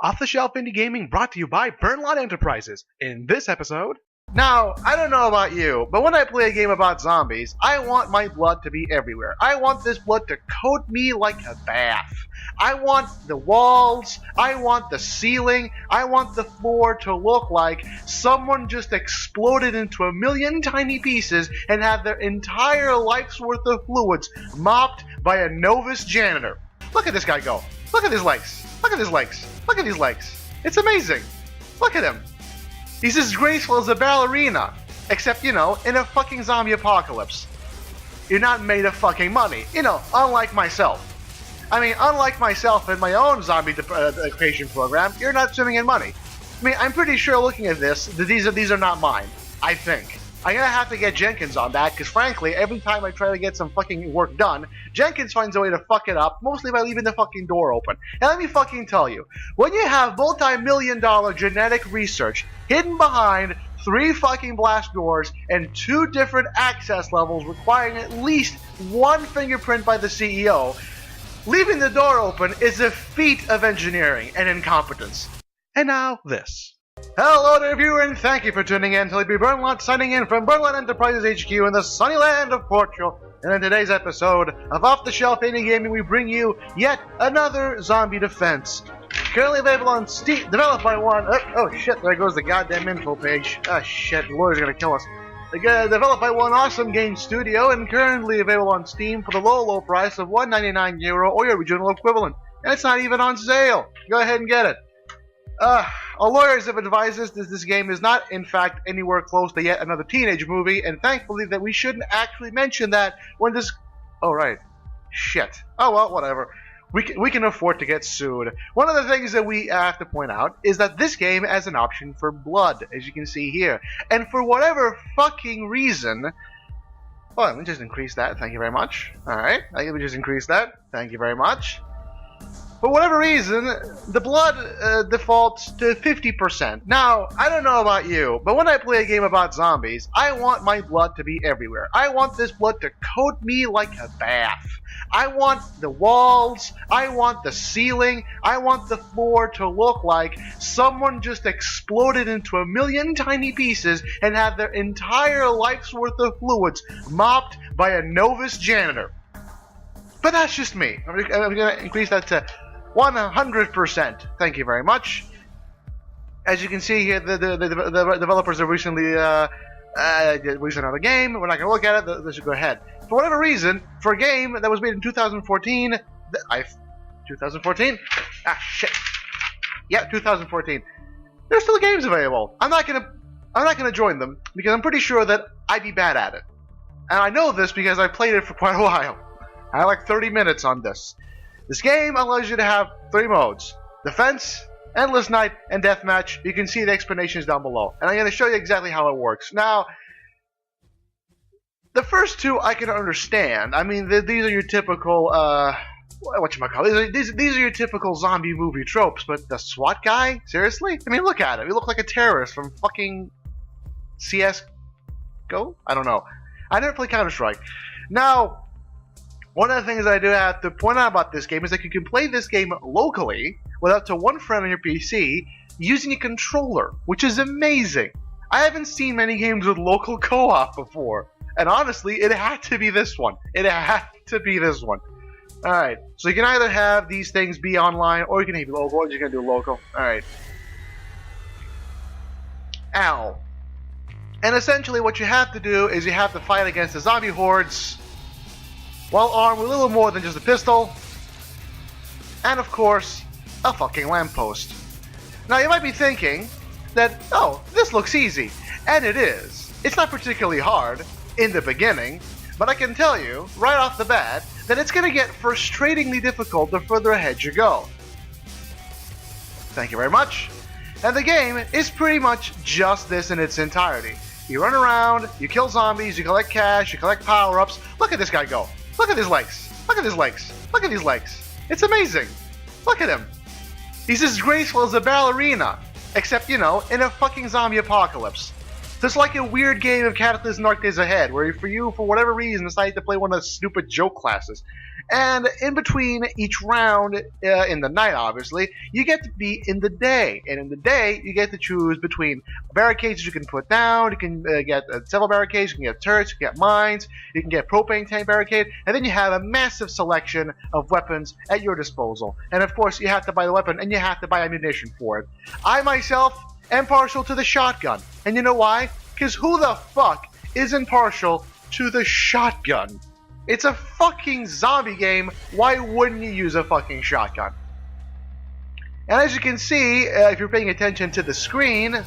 Off-the-shelf indie gaming brought to you by Burnalot Enterprises. In this episode... Now, I don't know about you, but when I play a game about zombies, I want my blood to be everywhere. I want this blood to coat me like a bath. I want the walls, I want the ceiling, I want the floor to look like someone just exploded into a million tiny pieces and had their entire life's worth of fluids mopped by a novice janitor. Look at this guy go. Look at his legs. Look at his legs. Look at these legs. It's amazing. Look at him. He's as graceful as a ballerina. Except, in a fucking zombie apocalypse. You're not made of fucking money. Unlike myself. Unlike myself in my own zombie creation program, you're not swimming in money. I'm pretty sure looking at this, that these are not mine. I think. I'm gonna have to get Jenkins on that, because frankly, every time I try to get some fucking work done, Jenkins finds a way to fuck it up, mostly by leaving the fucking door open. And let me fucking tell you, when you have multi-million-dollar genetic research hidden behind 3 fucking blast doors and 2 different access levels requiring at least 1 fingerprint by the CEO, leaving the door open is a feat of engineering and incompetence. And now, this. Hello there, viewer, and thank you for tuning in. Tully Burnalot signing in from Burnalot Enterprises HQ in the sunny land of Portugal. And in today's episode of Off-the-Shelf Indie Gaming, we bring you yet another zombie defense. Currently available on Steam, developed by one... Oh shit, there goes the goddamn info page. Oh shit, the lawyer's gonna kill us. Developed by one awesome game studio and currently available on Steam for the low price of €1.99 or your regional equivalent. And it's not even on sale. Go ahead and get it. Our lawyers have advised us that this game is not, in fact, anywhere close to yet another teenage movie, and thankfully that we shouldn't actually mention that when this... Oh, right. Shit. Oh, well, whatever. We can afford to get sued. One of the things that we have to point out is that this game has an option for blood, as you can see here. And for whatever fucking reason... Oh, let me just increase that. Thank you very much. Alright, let me just increase that. Thank you very much. For whatever reason, the blood defaults to 50%. Now, I don't know about you, but when I play a game about zombies, I want my blood to be everywhere. I want this blood to coat me like a bath. I want the walls, I want the ceiling, I want the floor to look like someone just exploded into a million tiny pieces and had their entire life's worth of fluids mopped by a novice janitor. But that's just me. I'm going to increase that to 100%. Thank you very much. As you can see here, the developers have recently released another game. We're not going to look at it. Let's just go ahead. For whatever reason, for a game that was made in 2014... 2014? Ah, shit. Yeah, 2014. There's still games available. I'm not gonna join them, because I'm pretty sure that I'd be bad at it. And I know this because I played it for quite a while. I had like 30 minutes on this. This game allows you to have 3 modes. Defense, Endless Night, and Deathmatch. You can see the explanations down below. And I'm going to show you exactly how it works. Now, the first 2 I can understand. These are your typical, whatchamacallit? These are your typical zombie movie tropes. But the SWAT guy? Seriously? Look at him. He looked like a terrorist from fucking CS:GO? I don't know. I never played Counter-Strike. Now... one of the things I do have to point out about this game is that you can play this game locally with up to 1 friend on your PC using a controller, which is amazing. I haven't seen many games with local co-op before, and honestly, it had to be this one. It had to be this one. Alright, so you can either have these things be online, or you can have local, or you're going to do local. Alright. Ow. And essentially what you have to do is you have to fight against the zombie hordes while armed with a little more than just a pistol, and of course, a fucking lamppost. Now you might be thinking that, oh, this looks easy, and it is. It's not particularly hard in the beginning, but I can tell you, right off the bat, that it's going to get frustratingly difficult the further ahead you go. Thank you very much. And the game is pretty much just this in its entirety. You run around, you kill zombies, you collect cash, you collect power-ups. Look at this guy go. Look at his legs. Look at his legs. Look at these legs. It's amazing. Look at him. He's as graceful as a ballerina. Except, in a fucking zombie apocalypse. So it's like a weird game of Cataclysm Dark Days Ahead, where for you, for whatever reason, decide to play one of the stupid joke classes. And in between each round, in the night obviously, you get to be in the day. And in the day, you get to choose between barricades you can put down, you can get several barricades, you can get turrets, you can get mines, you can get propane tank barricade, and then you have a massive selection of weapons at your disposal. And of course, you have to buy the weapon, and you have to buy ammunition for it. I myself am partial to the shotgun. And you know why? Because who the fuck isn't partial to the shotgun? It's a fucking zombie game. Why wouldn't you use a fucking shotgun? And as you can see, if you're paying attention to the screen,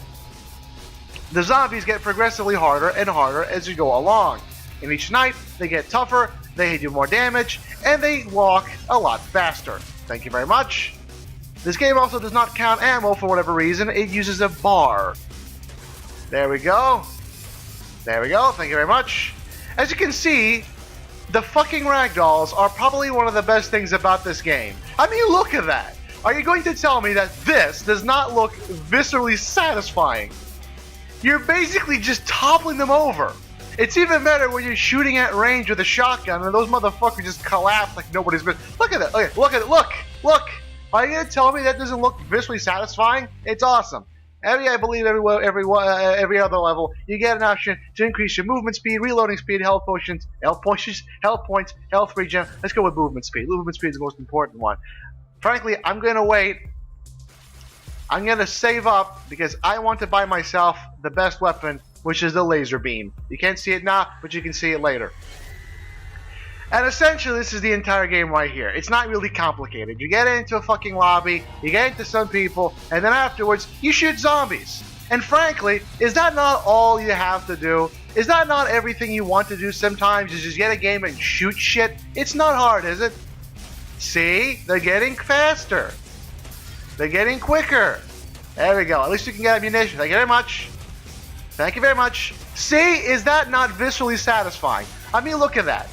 the zombies get progressively harder and harder as you go along. In each night, they get tougher, they do more damage, and they walk a lot faster. Thank you very much. This game also does not count ammo for whatever reason. It uses a bar. There we go. There we go. Thank you very much. As you can see, the fucking ragdolls are probably one of the best things about this game. I mean, look at that. Are you going to tell me that this does not look viscerally satisfying? You're basically just toppling them over. It's even better when you're shooting at range with a shotgun and those motherfuckers just collapse like nobody's business. Look at that. Okay, look at it. Look. Look. Are you going to tell me that doesn't look viscerally satisfying? It's awesome. I believe every other level, you get an option to increase your movement speed, reloading speed, health points, health regen. Let's go with movement speed. Movement speed is the most important one. Frankly, I'm going to wait. I'm going to save up because I want to buy myself the best weapon, which is the laser beam. You can't see it now, but you can see it later. And essentially, this is the entire game right here. It's not really complicated. You get into a fucking lobby, you get into some people, and then afterwards, you shoot zombies. And frankly, is that not all you have to do? Is that not everything you want to do sometimes, is just get a game and shoot shit? It's not hard, is it? See? They're getting faster. They're getting quicker. There we go. At least you can get ammunition. Thank you very much. Thank you very much. See? Is that not viscerally satisfying? I mean, look at that.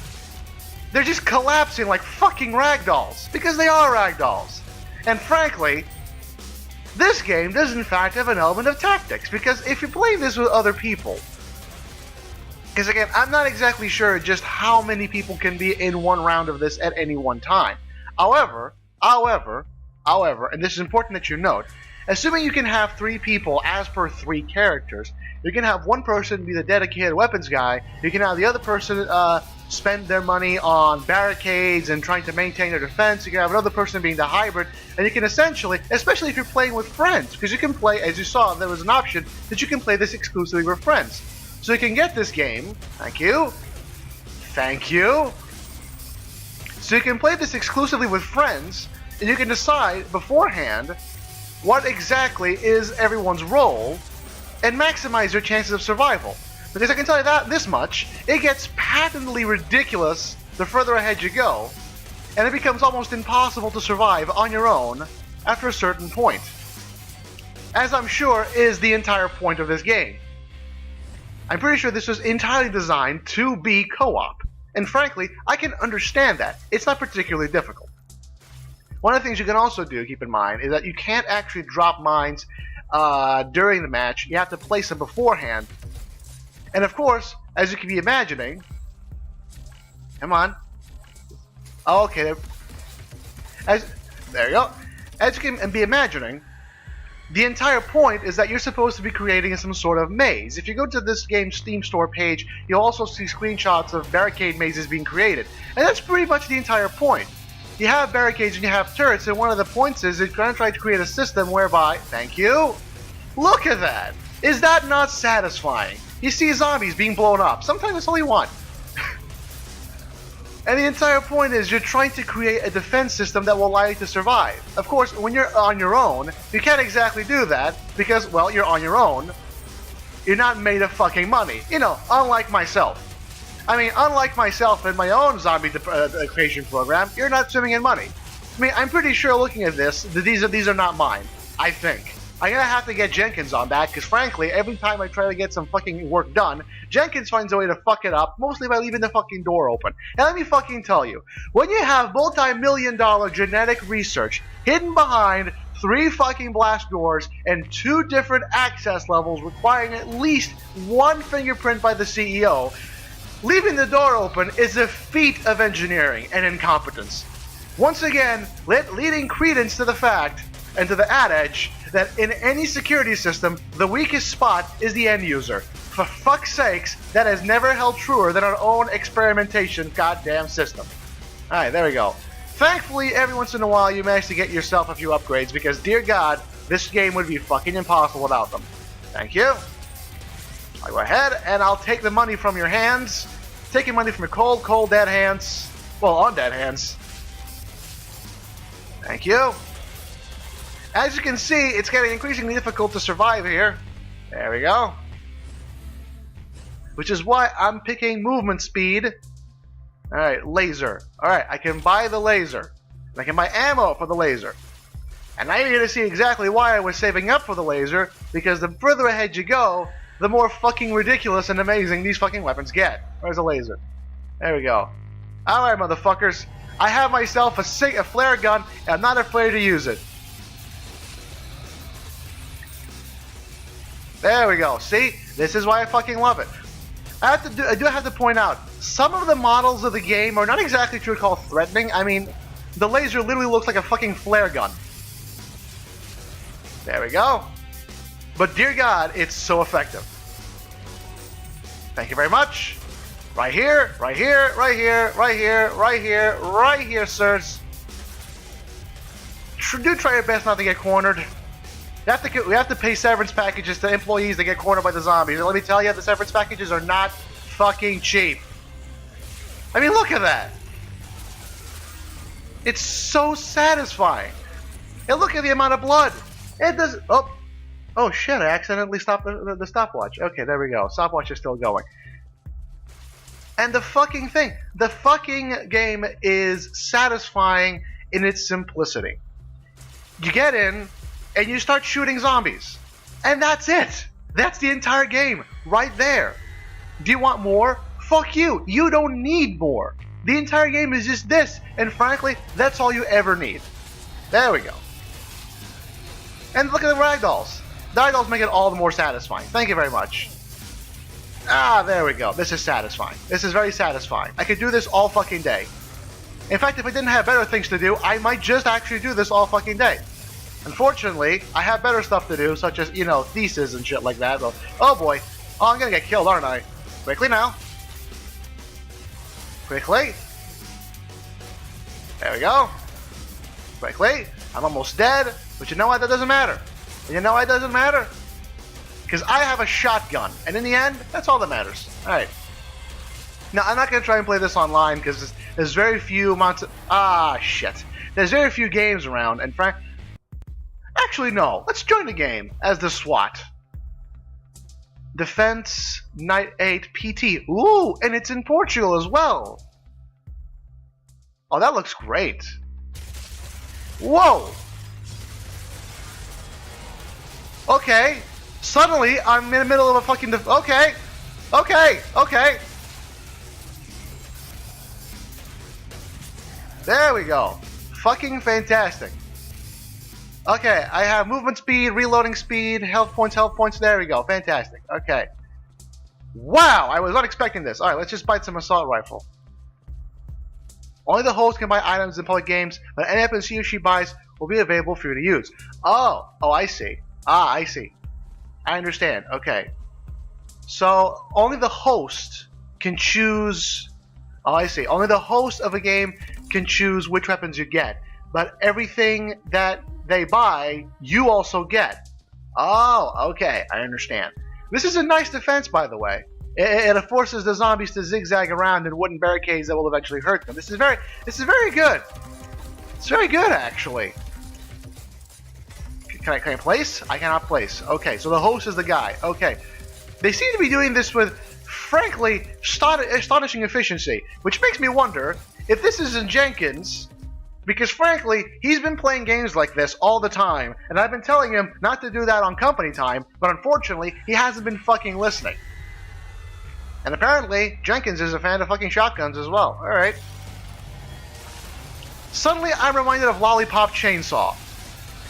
They're just collapsing like fucking ragdolls. Because they are ragdolls. And frankly, this game does in fact have an element of tactics. Because if you're playing this with other people, because again, I'm not exactly sure just how many people can be in one round of this at any one time. However, and this is important that you note, assuming you can have 3 people as per 3 characters, you can have one person be the dedicated weapons guy, you can have the other person spend their money on barricades and trying to maintain their defense, you can have another person being the hybrid, and you can essentially, especially if you're playing with friends, because you can play, as you saw, there was an option that you can play this exclusively with friends. So you can get this game, thank you, so you can play this exclusively with friends, and you can decide beforehand what exactly is everyone's role, and maximize your chances of survival. Because I can tell you that this much, it gets patently ridiculous the further ahead you go, and it becomes almost impossible to survive on your own after a certain point. As I'm sure is the entire point of this game. I'm pretty sure this was entirely designed to be co-op, and frankly, I can understand that. It's not particularly difficult. One of the things you can also do, keep in mind, is that you can't actually drop mines during the match. You have to place them beforehand. And of course, as you can be imagining, come on. Oh, okay. There you go. As you can be imagining, the entire point is that you're supposed to be creating some sort of maze. If you go to this game's Steam store page, you'll also see screenshots of barricade mazes being created. And that's pretty much the entire point. You have barricades and you have turrets, and one of the points is you're going to try to create a system whereby, thank you, look at that. Is that not satisfying? You see zombies being blown up. Sometimes that's all you want. And the entire point is you're trying to create a defense system that will allow you to survive. Of course, when you're on your own, you can't exactly do that because, well, you're on your own. You're not made of fucking money. You know, unlike myself. I mean, unlike myself and my own zombie creation program, you're not swimming in money. I mean, I'm pretty sure looking at this, that these are not mine. I think. I'm gonna have to get Jenkins on that, because frankly, every time I try to get some fucking work done, Jenkins finds a way to fuck it up, mostly by leaving the fucking door open. And let me fucking tell you, when you have multi-million-dollar genetic research hidden behind 3 fucking blast doors, and 2 different access levels requiring at least 1 fingerprint by the CEO. Leaving the door open is a feat of engineering and incompetence. Once again, leading credence to the fact and to the adage that in any security system, the weakest spot is the end user. For fuck's sakes, that has never held truer than our own experimentation goddamn system. Alright, there we go. Thankfully, every once in a while you manage to get yourself a few upgrades because, dear God, this game would be fucking impossible without them. Thank you. I'll go ahead and I'll take the money from your hands. Taking money from your cold, cold, dead hands. Well, undead hands. Thank you. As you can see, it's getting increasingly difficult to survive here. There we go. Which is why I'm picking movement speed. Alright, laser. Alright, I can buy the laser. And I can buy ammo for the laser. And now you're going to see exactly why I was saving up for the laser, because the further ahead you go, the more fucking ridiculous and amazing these fucking weapons get. Where's the laser? There we go. Alright, motherfuckers. I have myself a flare gun, and I'm not afraid to use it. There we go. See? This is why I fucking love it. I do have to point out, some of the models of the game are not exactly what you would call threatening. I mean, the laser literally looks like a fucking flare gun. There we go. But dear God, it's so effective. Thank you very much. Right here, right here, right here, right here, right here, right here, sirs. Do try your best not to get cornered. We have to pay severance packages to employees that get cornered by the zombies. And let me tell you, the severance packages are not fucking cheap. I mean, look at that. It's so satisfying. And look at the amount of blood. It does. Oh shit! I accidentally stopped the stopwatch. Okay, there we go. Stopwatch is still going. And the fucking game is satisfying in its simplicity. You get in, and you start shooting zombies. And that's it. That's the entire game. Right there. Do you want more? Fuck you. You don't need more. The entire game is just this. And frankly, that's all you ever need. There we go. And look at the ragdolls. The ragdolls make it all the more satisfying. Thank you very much. Ah, there we go. This is satisfying. This is very satisfying. I could do this all fucking day. In fact, if I didn't have better things to do, I might just actually do this all fucking day. Unfortunately, I have better stuff to do, such as, you know, thesis and shit like that. So, oh boy. Oh, I'm gonna get killed, aren't I? Quickly now. Quickly. There we go. Quickly. I'm almost dead, but you know what? That doesn't matter. And you know why it doesn't matter? Because I have a shotgun, and in the end, that's all that matters. Alright. Now, I'm not gonna try and play this online, because there's very few amounts of... Ah, shit. There's very few games around, and actually, no. Let's join the game as the SWAT. Defense Night 8 PT. Ooh, and it's in Portugal as well. Oh, that looks great. Whoa. Okay. Suddenly, I'm in the middle of a fucking... Okay. Okay. Okay. There we go. Fucking fantastic. Okay, I have movement speed, reloading speed, health points. There we go. Fantastic. Okay. Wow, I was not expecting this. Alright, let's just buy some assault rifle. Only the host can buy items in public games, but any weapons he or she buys will be available for you to use. Oh, I see. Ah, I see. I understand. Okay. So, only the host can choose... Oh, I see. Only the host of a game can choose which weapons you get. But everything that they buy, you also get. Oh, okay. I understand. This is a nice defense, by the way. It forces the zombies to zigzag around in wooden barricades that will eventually hurt them. This is very good. It's very good, actually. Can I place? I cannot place. Okay, so the host is the guy. Okay. They seem to be doing this with, frankly, astonishing efficiency, which makes me wonder if this is in Jenkins, because frankly, he's been playing games like this all the time, and I've been telling him not to do that on company time, but unfortunately, he hasn't been fucking listening. And apparently, Jenkins is a fan of fucking shotguns as well. Alright. Suddenly, I'm reminded of Lollipop Chainsaw.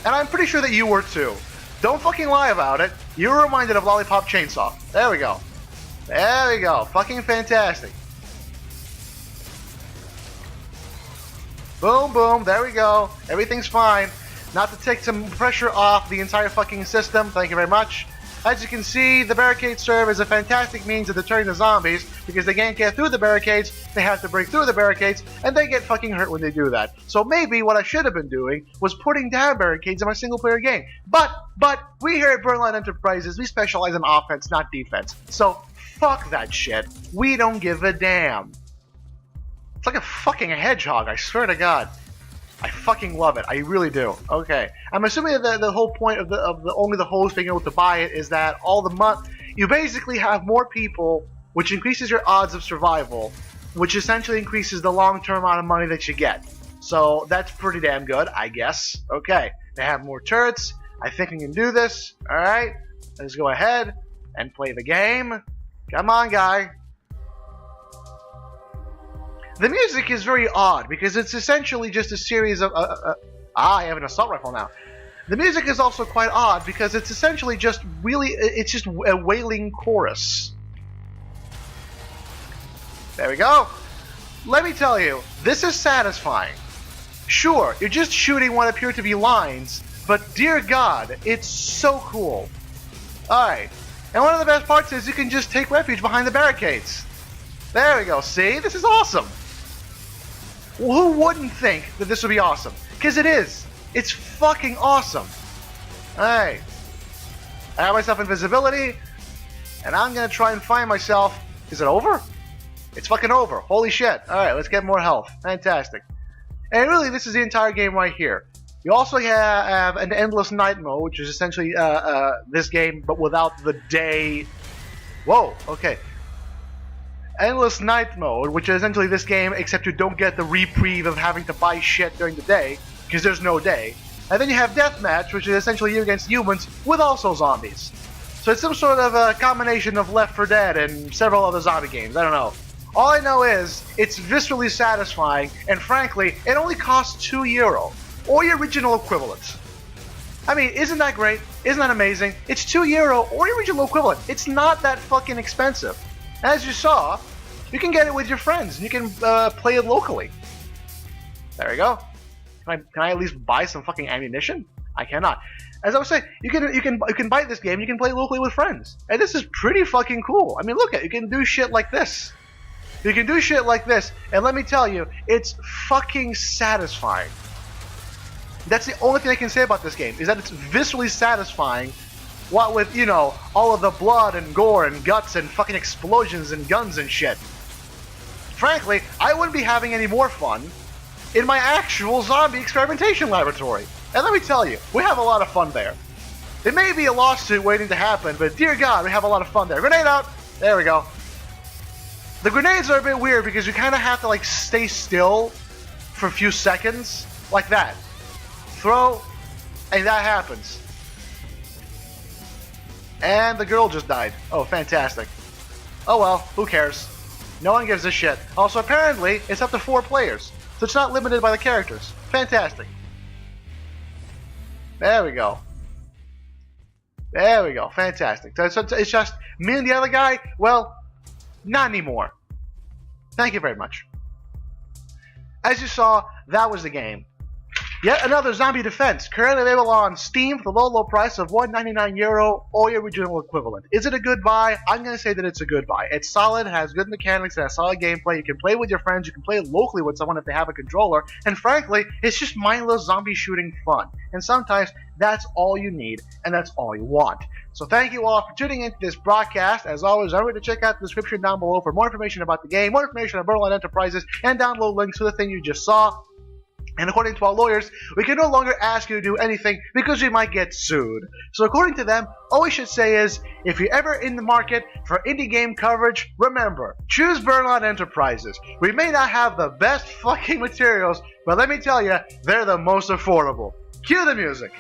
And I'm pretty sure that you were too. Don't fucking lie about it. You were reminded of Lollipop Chainsaw. There we go. There we go. Fucking fantastic. Boom, boom. There we go. Everything's fine. Not to take some pressure off the entire fucking system. Thank you very much. As you can see, the barricades serve as a fantastic means of deterring the zombies, because they can't get through the barricades, they have to break through the barricades, and they get fucking hurt when they do that. So maybe what I should have been doing was putting down barricades in my single-player game. But, we here at Burnalot Enterprises, we specialize in offense, not defense. So, fuck that shit. We don't give a damn. It's like a fucking hedgehog, I swear to God. I fucking love it. I really do. Okay. I'm assuming that the whole point of only the host being able to buy it is that all the month you basically have more people, which increases your odds of survival, which essentially increases the long-term amount of money that you get. So that's pretty damn good, I guess. Okay. They have more turrets. I think we can do this. All right. Let's go ahead and play the game. Come on, guy. The music is very odd because it's essentially just a series of... I have an assault rifle now. The music is also quite odd because it's essentially just really... It's just a wailing chorus. There we go. Let me tell you, this is satisfying. Sure, you're just shooting what appear to be lines, but dear God, it's so cool. Alright, and one of the best parts is you can just take refuge behind the barricades. There we go, see? This is awesome. Well, who wouldn't think that this would be awesome? Because it is. It's fucking awesome. Alright. I have myself invisibility, and I'm going to try and find myself... Is it over? It's fucking over. Holy shit. Alright, let's get more health. Fantastic. And really, this is the entire game right here. You also have an endless night mode, which is essentially this game, but without the day... Whoa, okay. Endless night mode, which is essentially this game, except you don't get the reprieve of having to buy shit during the day, because there's no day. And then you have deathmatch, which is essentially you against humans with also zombies. So it's some sort of a combination of Left 4 Dead and several other zombie games. I don't know. All I know is it's viscerally satisfying, and frankly, it only costs €2, or your original equivalent. I mean, isn't that great? Isn't that amazing? It's €2 or your original equivalent. It's not that fucking expensive. As you saw, you can get it with your friends, and you can play it locally. There we go. Can I at least buy some fucking ammunition? I cannot. As I was saying, you can buy this game, you can play it locally with friends, and this is pretty fucking cool. I mean, look at it. You can do shit like this. You can do shit like this, and let me tell you, it's fucking satisfying. That's the only thing I can say about this game, is that it's viscerally satisfying. What with, you know, all of the blood and gore and guts and fucking explosions and guns and shit. Frankly, I wouldn't be having any more fun in my actual zombie experimentation laboratory. And let me tell you, we have a lot of fun there. There may be a lawsuit waiting to happen, but dear God, we have a lot of fun there. Grenade out! There we go. The grenades are a bit weird because you kind of have to, like, stay still for a few seconds. Like that. Throw, and that happens. And the girl just died. Oh, fantastic. Oh well, who cares? No one gives a shit. Also, apparently, it's up to 4 players, so it's not limited by the characters. Fantastic. There we go. There we go. Fantastic. So it's just me and the other guy? Well, not anymore. Thank you very much. As you saw, that was the game. Yet another zombie defense, currently available on Steam for the low price of €1.99 or your original equivalent. Is it a good buy? I'm going to say that it's a good buy. It's solid, has good mechanics, and has solid gameplay. You can play with your friends, you can play it locally with someone if they have a controller, and frankly, it's just mindless zombie shooting fun. And sometimes that's all you need, and that's all you want. So thank you all for tuning into this broadcast. As always, remember to check out the description down below for more information about the game, more information on Burnalot Enterprises, and download links to the thing you just saw. And according to our lawyers, we can no longer ask you to do anything because we might get sued. So according to them, all we should say is, if you're ever in the market for indie game coverage, remember, choose Burnalot Enterprises. We may not have the best fucking materials, but let me tell you, they're the most affordable. Cue the music.